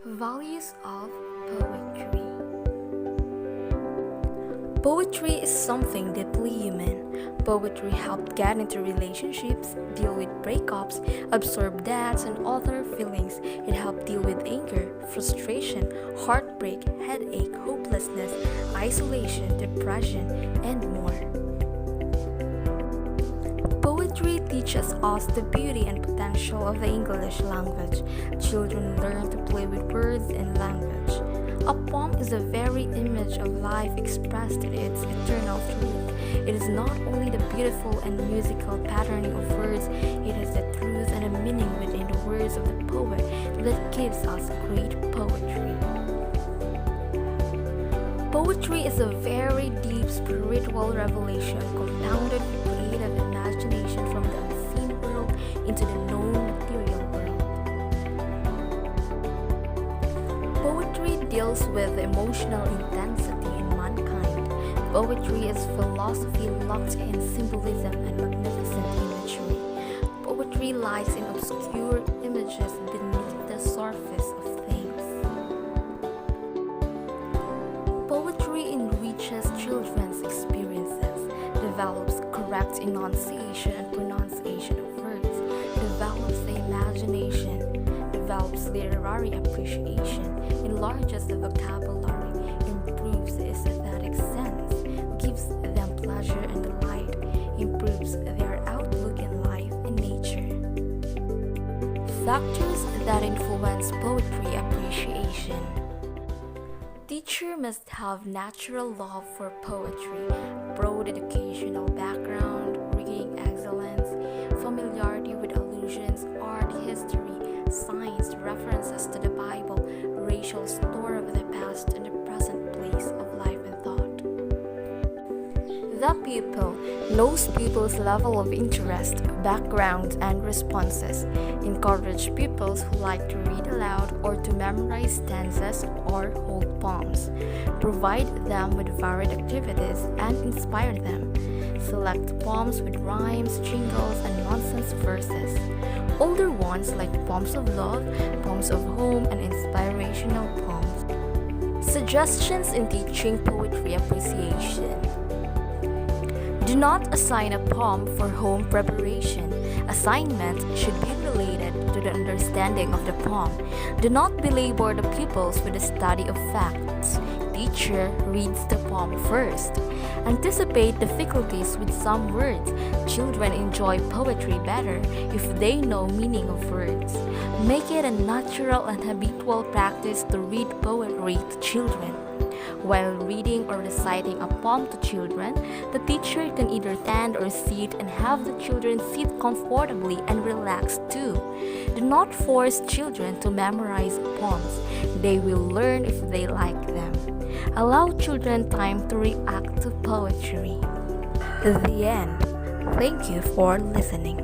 Values of poetry. Poetry is something deeply human. Poetry helped get into relationships, deal with breakups, absorb deaths and other feelings. It helped deal with anger, frustration, heartbreak, headache, hopelessness, isolation, depression, and more. Poetry teaches us the beauty and potential of the English language. Children learn to play with words and language. A poem is the very image of life expressed in its eternal truth. It is not only the beautiful and musical patterning of words, it is the truth and the meaning within the words of the poet that gives us great poetry. Poetry is a very deep spiritual revelation compounded with creative imagination from the unseen world into the known material world. Poetry deals with emotional intensity in mankind. Poetry is philosophy locked in symbolism and magnificent imagery. Poetry lies in obscure images beneath the surface of things. Poetry enriches children's experiences, develops correct enunciation and pronunciation of words, develops the imagination, develops literary appreciation, enlarges the vocabulary, improves the aesthetic sense, gives them pleasure and delight, improves their outlook in life and nature. Factors that influence poetry appreciation. Teacher must have natural love for poetry, broad educational background, reading excellence, familiarity with allusions, art, history, science, references to the Bible, racial story of the past and the present place of life and thought. The pupil knows pupils' level of interest, background, and responses. Encourage pupils who like to read aloud or to memorize stanzas or whole poems. Provide them with varied activities and inspire them. Select poems with rhymes, jingles, and nonsense verses. Older ones like poems of love, poems of home, and inspirational poems. Suggestions in teaching poetry appreciation. Do not assign a poem for home preparation. Assignment should be related to the understanding of the poem. Do not belabor the pupils with the study of facts. Teacher reads the poem first. Anticipate difficulties with some words. Children enjoy poetry better if they know meaning of words. Make it a natural and habitual practice to read poetry to children. While reading or reciting a poem to children, the teacher can either stand or sit and have the children sit comfortably and relaxed too. Do not force children to memorize poems. They will learn if they like them. Allow children time to react to poetry. The end. Thank you for listening.